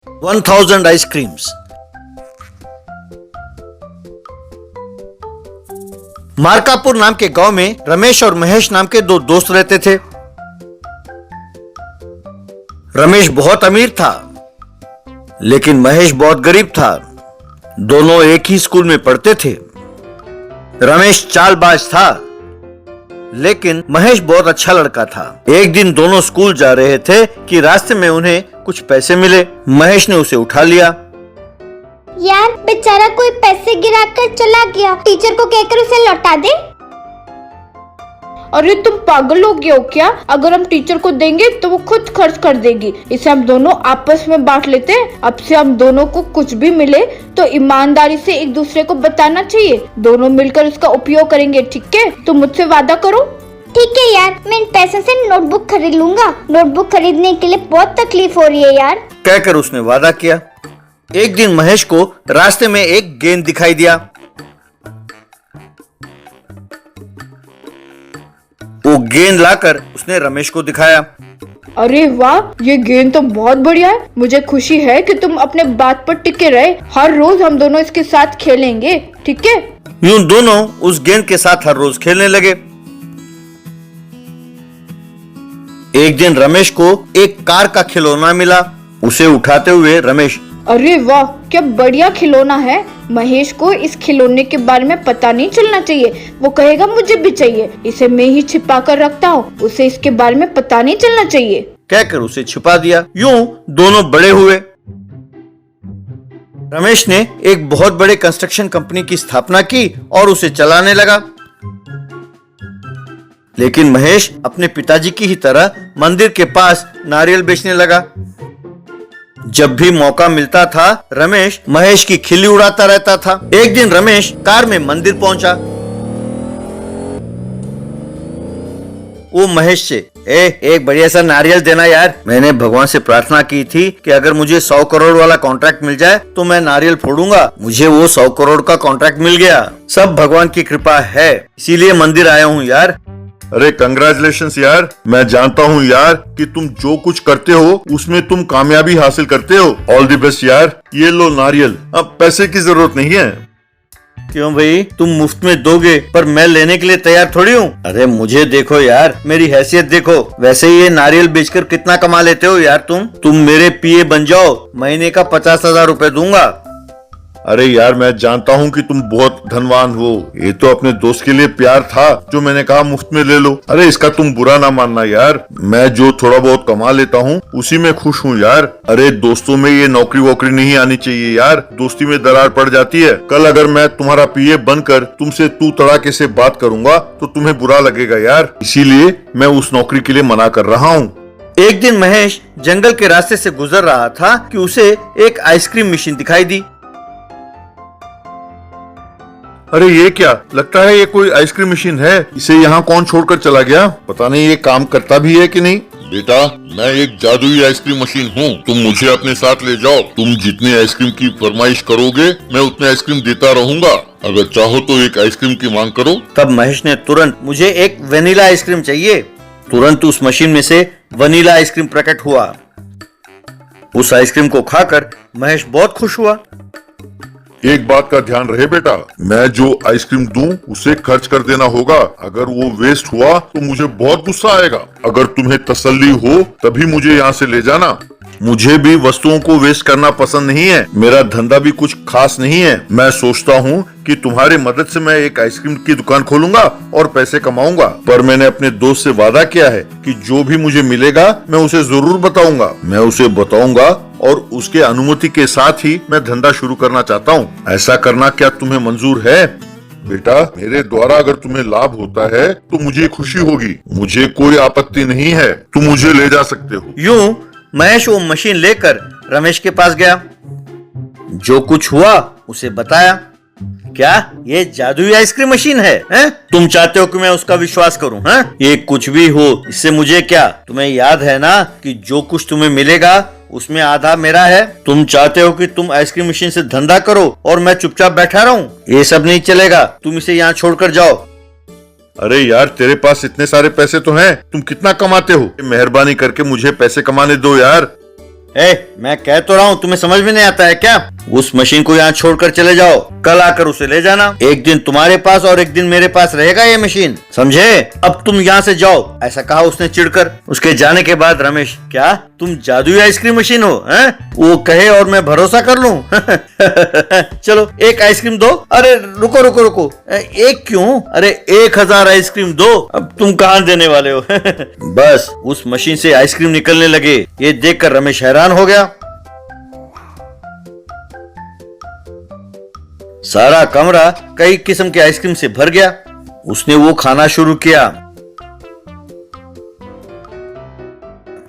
1000 ice creams. मार्कापुर नाम के गांव में रमेश और महेश नाम के दो दोस्त रहते थे। रमेश बहुत अमीर था, लेकिन महेश बहुत गरीब था। दोनों एक ही स्कूल में पढ़ते थे। रमेश चालबाज था, लेकिन महेश बहुत अच्छा लड़का था। एक दिन दोनों स्कूल जा रहे थे कि रास्ते में उन्हें कुछ पैसे मिले। महेश ने उसे उठा लिया। यार बेचारा कोई पैसे गिरा कर चला गया, टीचर को कहकर उसे लौटा दे। अरे तुम पागल हो गए हो क्या? अगर हम टीचर को देंगे तो वो खुद खर्च कर देगी। इसे हम दोनों आपस में बांट लेते हैं। अब से हम दोनों को कुछ भी मिले तो ईमानदारी से एक दूसरे को बताना चाहिए। दोनों मिलकर उसका उपयोग करेंगे, ठीक है? तुम मुझसे वादा करो। ठीक है यार, मैं इन पैसों से नोटबुक खरीद लूंगा। नोटबुक खरीदने के लिए बहुत तकलीफ हो रही है यार। कहकर उसने वादा किया। एक दिन महेश को रास्ते में एक गेंद दिखाई दिया। वो गेंद लाकर उसने रमेश को दिखाया। अरे वाह, ये गेंद तो बहुत बढ़िया है। मुझे खुशी है कि तुम अपने बात पर टिके रहे। हर रोज हम दोनों इसके साथ खेलेंगे, ठीक है? यूं दोनों उस गेंद के साथ हर रोज खेलने लगे। एक दिन रमेश को एक कार का खिलौना मिला। उसे उठाते हुए रमेश, अरे वाह, क्या बढ़िया खिलौना है। महेश को इस खिलौने के बारे में पता नहीं चलना चाहिए। वो कहेगा मुझे भी चाहिए। इसे मैं ही छिपा कर रखता हूँ, उसे इसके बारे में पता नहीं चलना चाहिए। कहकर उसे छिपा दिया। यूं दोनों बड़े हुए। रमेश ने एक बहुत बड़े कंस्ट्रक्शन कंपनी की स्थापना की और उसे चलाने लगा। लेकिन महेश अपने पिताजी की ही तरह मंदिर के पास नारियल बेचने लगा। जब भी मौका मिलता था, रमेश महेश की खिल्ली उड़ाता रहता था। एक दिन रमेश कार में मंदिर पहुंचा। वो महेश से, एक बढ़िया सा नारियल देना यार। मैंने भगवान से प्रार्थना की थी कि अगर मुझे 100 करोड़ वाला कॉन्ट्रैक्ट मिल जाए तो मैं नारियल फोड़ूंगा। मुझे वो 100 करोड़ का कॉन्ट्रैक्ट मिल गया। सब भगवान की कृपा है, इसीलिए मंदिर आया हूँ यार। अरे कंग्रेचुलेशंस यार। मैं जानता हूँ यार कि तुम जो कुछ करते हो उसमें तुम कामयाबी हासिल करते हो। ऑल द बेस्ट यार। ये लो नारियल, अब पैसे की जरूरत नहीं है। क्यों भाई, तुम मुफ्त में दोगे पर मैं लेने के लिए तैयार थोड़ी हूँ। अरे मुझे देखो यार, मेरी हैसियत देखो। वैसे ये नारियल बेचकर कितना कमा लेते हो यार तुम मेरे पीए बन जाओ, महीने का 50,000 रुपए दूंगा। अरे यार मैं जानता हूँ कि तुम बहुत धनवान हो। ये तो अपने दोस्त के लिए प्यार था जो मैंने कहा मुफ्त में ले लो। अरे इसका तुम बुरा ना मानना यार। मैं जो थोड़ा बहुत कमा लेता हूँ उसी में खुश हूँ यार। अरे दोस्तों में ये नौकरी वोकरी नहीं आनी चाहिए यार। दोस्ती में दरार पड़ जाती है। कल अगर मैं तुम्हारा पीए बनकर तुमसे तू तड़ाके से बात करूंगा तो तुम्हें बुरा लगेगा यार। इसीलिए मैं उस नौकरी के लिए मना कर रहा हूँ। एक दिन महेश जंगल के रास्ते से गुजर रहा था कि उसे एक आइसक्रीम मशीन दिखाई दी। अरे ये क्या, लगता है ये कोई आइसक्रीम मशीन है। इसे यहाँ कौन छोड़कर चला गया? पता नहीं ये काम करता भी है कि नहीं। बेटा, मैं एक जादुई आइसक्रीम मशीन हूँ। तुम मुझे अपने साथ ले जाओ। तुम जितने आइसक्रीम की फरमाइश करोगे मैं उतने आइसक्रीम देता रहूंगा। अगर चाहो तो एक आइसक्रीम की मांग करो। तब महेश ने तुरंत, मुझे एक वनीला आइसक्रीम चाहिए। तुरंत उस मशीन में से वनीला आइसक्रीम प्रकट हुआ। उस आइसक्रीम को खाकर महेश बहुत खुश हुआ। एक बात का ध्यान रहे बेटा, मैं जो आइसक्रीम दूं उसे खर्च कर देना होगा। अगर वो वेस्ट हुआ तो मुझे बहुत गुस्सा आएगा। अगर तुम्हें तसल्ली हो तभी मुझे यहाँ से ले जाना। मुझे भी वस्तुओं को वेस्ट करना पसंद नहीं है। मेरा धंधा भी कुछ खास नहीं है। मैं सोचता हूँ कि तुम्हारी मदद से मैं एक आइसक्रीम की दुकान खोलूंगा और पैसे कमाऊंगा। पर मैंने अपने दोस्त से वादा किया है कि जो भी मुझे मिलेगा मैं उसे जरूर बताऊंगा। मैं उसे बताऊंगा और उसके अनुमति के साथ ही मैं धंधा शुरू करना चाहता हूँ। ऐसा करना क्या तुम्हें मंजूर है? बेटा, मेरे द्वारा अगर तुम्हें लाभ होता है तो मुझे खुशी होगी। मुझे कोई आपत्ति नहीं है। तुम मुझे ले जा सकते हो। यूं महेश वो मशीन लेकर रमेश के पास गया। जो कुछ हुआ उसे बताया। क्या ये जादुई आइसक्रीम मशीन है, हैं? तुम चाहते हो कि मैं उसका विश्वास करूं, हैं? ये कुछ भी हो, इससे मुझे क्या? तुम्हें याद है ना कि जो कुछ तुम्हें मिलेगा उसमें आधा मेरा है। तुम चाहते हो कि तुम आइसक्रीम मशीन से धंधा करो और मैं चुपचाप बैठा रहूं। ये सब नहीं चलेगा। तुम इसे यहाँ छोड़कर जाओ। अरे यार, तेरे पास इतने सारे पैसे तो हैं। तुम कितना कमाते हो? मेहरबानी करके मुझे पैसे कमाने दो यार। मैं कह तो रहा हूँ, तुम्हें समझ में नहीं आता है क्या? उस मशीन को यहाँ छोड़कर चले जाओ, कल आकर उसे ले जाना। एक दिन तुम्हारे पास और एक दिन मेरे पास रहेगा ये मशीन, समझे? अब तुम यहाँ से जाओ, ऐसा कहा उसने चिढ़कर। उसके जाने के बाद रमेश, क्या तुम जादुई आइसक्रीम मशीन हो? वो कहे और मैं भरोसा कर लूं? चलो एक आइसक्रीम दो। अरे रुको रुको रुको, एक क्यों? अरे 1000 आइसक्रीम दो। अब तुम कहाँ देने वाले हो? बस उस मशीन से आइसक्रीम निकलने लगे। ये देखकर रमेश हैरान हो गया। सारा कमरा कई किस्म के आइसक्रीम से भर गया। उसने वो खाना शुरू किया।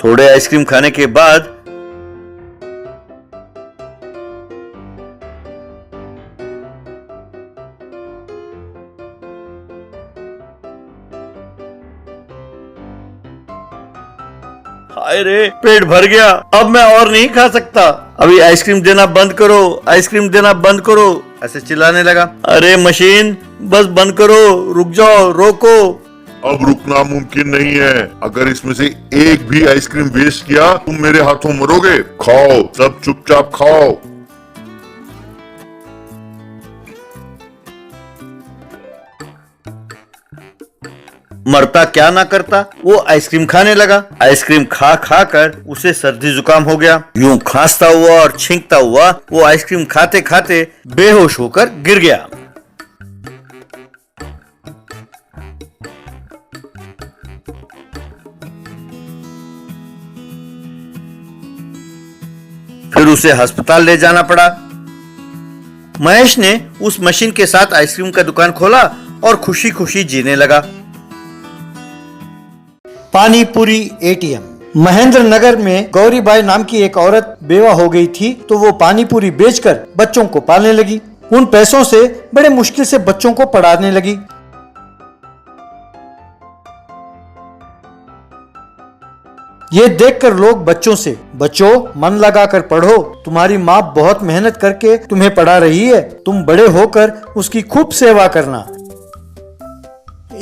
थोड़े आइसक्रीम खाने के बाद हाय रे, पेट भर गया, अब मैं और नहीं खा सकता। अभी आइसक्रीम देना बंद करो, आइसक्रीम देना बंद करो, ऐसे चिल्लाने लगा। अरे मशीन, बस बंद करो, रुक जाओ, रोको। अब रुकना मुमकिन नहीं है। अगर इसमें से एक भी आइसक्रीम वेस्ट किया, तुम मेरे हाथों मरोगे। खाओ, सब चुपचाप खाओ। मरता क्या ना करता, वो आइसक्रीम खाने लगा। आइसक्रीम खा खा कर उसे सर्दी जुकाम हो गया। यूं खांसता हुआ और छींकता हुआ वो आइसक्रीम खाते खाते बेहोश होकर गिर गया। फिर उसे अस्पताल ले जाना पड़ा। महेश ने उस मशीन के साथ आइसक्रीम का दुकान खोला और खुशी खुशी जीने लगा। पानीपुरी एटीएम। महेंद्र नगर में गौरीबाई नाम की एक औरत बेवा हो गई थी, तो वो पानीपुरी बेचकर बच्चों को पालने लगी। उन पैसों से बड़े मुश्किल से बच्चों को पढ़ाने लगी। ये देखकर लोग बच्चों से, बच्चों मन लगाकर पढ़ो, तुम्हारी माँ बहुत मेहनत करके तुम्हें पढ़ा रही है, तुम बड़े होकर उसकी खूब सेवा करना।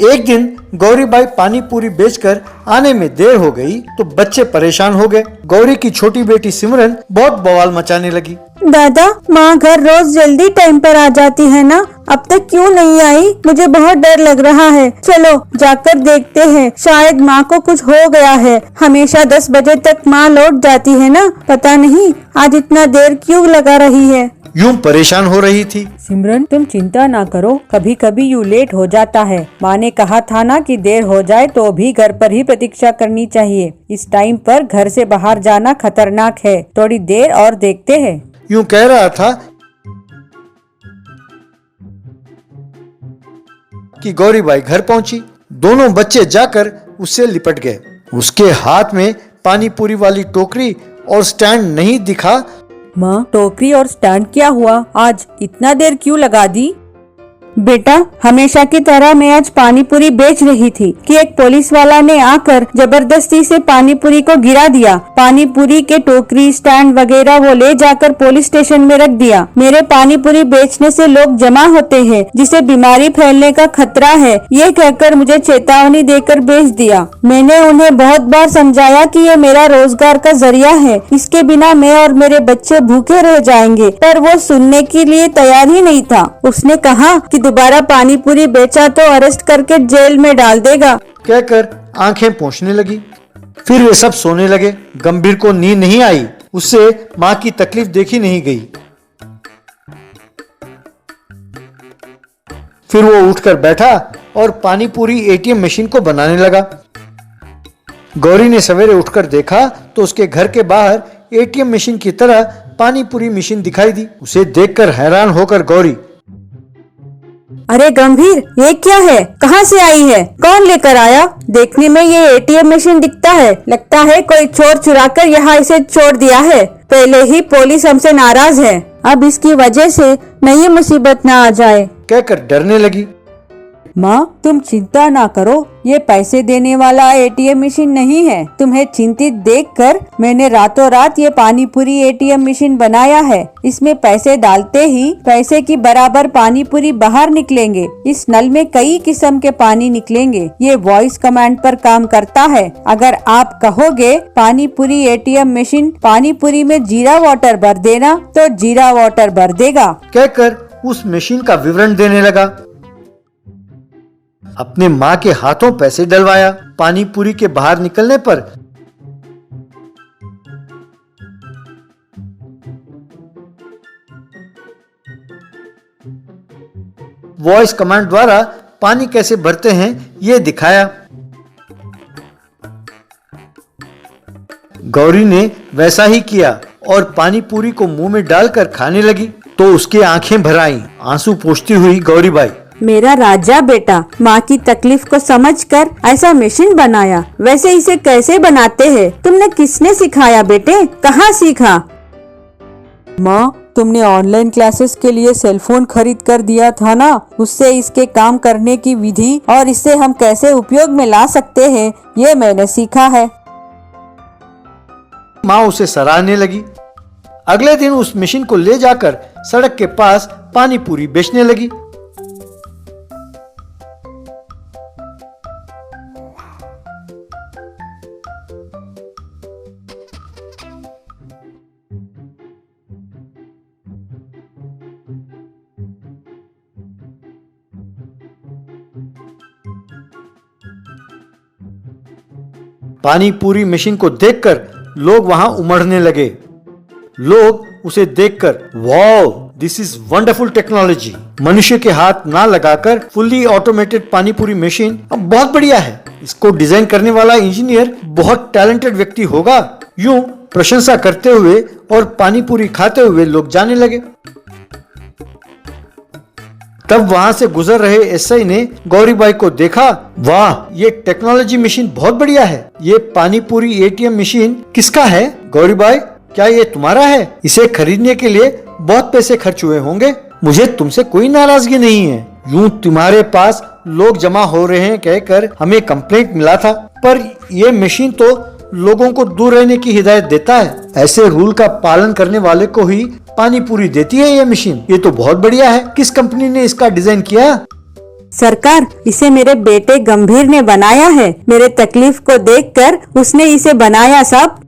एक दिन गौरीबाई पानीपुरी बेचकर आने में देर हो गई तो बच्चे परेशान हो गए। गौरी की छोटी बेटी सिमरन बहुत बवाल मचाने लगी। दादा, माँ घर रोज जल्दी टाइम पर आ जाती है ना, अब तक क्यों नहीं आई? मुझे बहुत डर लग रहा है। चलो जाकर देखते हैं, शायद माँ को कुछ हो गया है। हमेशा 10 बजे तक माँ लौट जाती है ना, पता नहीं आज इतना देर क्यों लगा रही है। यूं परेशान हो रही थी। सिमरन, तुम चिंता ना करो, कभी कभी यूं लेट हो जाता है। माँ ने कहा था ना कि देर हो जाए तो भी घर पर ही प्रतीक्षा करनी चाहिए। इस टाइम पर घर से बाहर जाना खतरनाक है। थोड़ी देर और देखते हैं। यूं कह रहा था कि गौरीबाई घर पहुंची। दोनों बच्चे जाकर उससे लिपट गए। उसके हाथ में पानीपुरी वाली टोकरी और स्टैंड नहीं दिखा। माँ, टोकरी और स्टैंड क्या हुआ? आज इतना देर क्यों लगा दी? बेटा, हमेशा की तरह मैं आज पानीपुरी बेच रही थी कि एक पुलिस वाला ने आकर जबरदस्ती से पानीपुरी को गिरा दिया। पानीपुरी के टोकरी, स्टैंड वगैरह वो ले जाकर पुलिस स्टेशन में रख दिया। मेरे पानीपुरी बेचने से लोग जमा होते हैं, जिससे बीमारी फैलने का खतरा है, ये कहकर मुझे चेतावनी देकर बेच दिया। मैंने उन्हें बहुत बार समझाया कि ये मेरा रोजगार का जरिया है, इसके बिना मैं और मेरे बच्चे भूखे रह जाएंगे, पर वो सुनने के लिए तैयार ही नहीं था। उसने कहा कि दोबारा पानीपुरी बेचा तो अरेस्ट करके जेल में डाल देगा। कहकर आंखें पोंछने लगी। फिर वे सब सोने लगे। गंभीर को नींद नहीं आई, उससे माँ की तकलीफ देखी नहीं गई। फिर वो उठकर बैठा और पानीपुरी एटीएम मशीन को बनाने लगा। गौरी ने सवेरे उठकर देखा तो उसके घर के बाहर एटीएम मशीन की तरह पानीपुरी मशीन दिखाई दी। उसे देखकर हैरान होकर गौरी, अरे गंभीर, ये क्या है? कहाँ से आई है? कौन लेकर आया? देखने में ये एटीएम मशीन दिखता है, लगता है कोई चोर चुराकर यहाँ इसे छोड़ दिया है। पहले ही पुलिस हमसे नाराज है, अब इसकी वजह से नई मुसीबत न आ जाए। कहकर डरने लगी। माँ तुम चिंता ना करो, ये पैसे देने वाला एटीएम मशीन नहीं है। तुम्हें चिंतित देखकर मैंने रातों रात ये पानी पूरी एटीएम मशीन बनाया है। इसमें पैसे डालते ही पैसे की बराबर पानी पूरी बाहर निकलेंगे। इस नल में कई किस्म के पानी निकलेंगे। ये वॉइस कमांड पर काम करता है। अगर आप कहोगे पानी पूरी एटीएम मशीन पानी पूरी में जीरा वाटर भर देना तो जीरा वाटर भर देगा। कहकर उस मशीन का विवरण देने लगा। अपने माँ के हाथों पैसे डलवाया। पानी पूरी के बाहर निकलने पर वॉइस कमांड द्वारा पानी कैसे भरते हैं ये दिखाया। गौरी ने वैसा ही किया और पानी पूरी को मुंह में डालकर खाने लगी तो उसकी आंखें भर आईं। आंसू पोंछती हुई गौरीबाई, मेरा राजा बेटा माँ की तकलीफ को समझकर ऐसा मशीन बनाया। वैसे इसे कैसे बनाते हैं? तुमने किसने सिखाया बेटे? कहाँ सीखा? माँ तुमने ऑनलाइन क्लासेस के लिए सेलफोन खरीद कर दिया था ना, उससे इसके काम करने की विधि और इससे हम कैसे उपयोग में ला सकते हैं ये मैंने सीखा है। माँ उसे सराहने लगी। अगले दिन उस मशीन को ले जाकर सड़क के पास पानी पूरी बेचने लगी। पानी पूरी मशीन को देखकर लोग वहां उमड़ने लगे। लोग उसे देखकर wow this is wonderful technology, मनुष्य के हाथ ना लगाकर फुल्ली ऑटोमेटेड पानी पूरी मशीन बहुत बढ़िया है, इसको डिजाइन करने वाला इंजीनियर बहुत टैलेंटेड व्यक्ति होगा। यूं प्रशंसा करते हुए और पानी पूरी खाते हुए लोग जाने लगे। तब वहां से गुजर रहे एसआई ने गौरीबाई को देखा। वाह ये टेक्नोलॉजी मशीन बहुत बढ़िया है। ये पानी पूरी एटीएम मशीन किसका है? गौरीबाई क्या ये तुम्हारा है? इसे खरीदने के लिए बहुत पैसे खर्च हुए होंगे। मुझे तुमसे कोई नाराजगी नहीं है। यूं तुम्हारे पास लोग जमा हो रहे हैं कहकर हमें कंप्लेंट मिला था, पर ये मशीन तो लोगों को दूर रहने की हिदायत देता है। ऐसे रूल का पालन करने वाले को ही पानी पूरी देती है ये मशीन। ये तो बहुत बढ़िया है। किस कंपनी ने इसका डिजाइन किया? सरकार इसे मेरे बेटे गंभीर ने बनाया है। मेरे तकलीफ को देखकर उसने इसे बनाया साहब।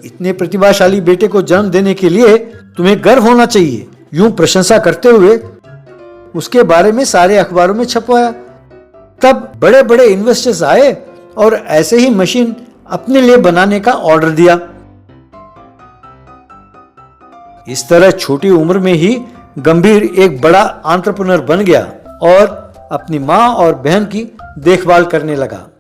इतने प्रतिभाशाली बेटे को जन्म देने के लिए तुम्हें गर्व होना चाहिए। यूं प्रशंसा करते हुए उसके बारे में सारे अखबारों में छपवाया। तब बड़े बड़े इन्वेस्टर्स आए और ऐसे ही मशीन अपने लिए बनाने का ऑर्डर दिया। इस तरह छोटी उम्र में ही गंभीर एक बड़ा एंटरप्रेन्योर बन गया और अपनी माँ और बहन की देखभाल करने लगा।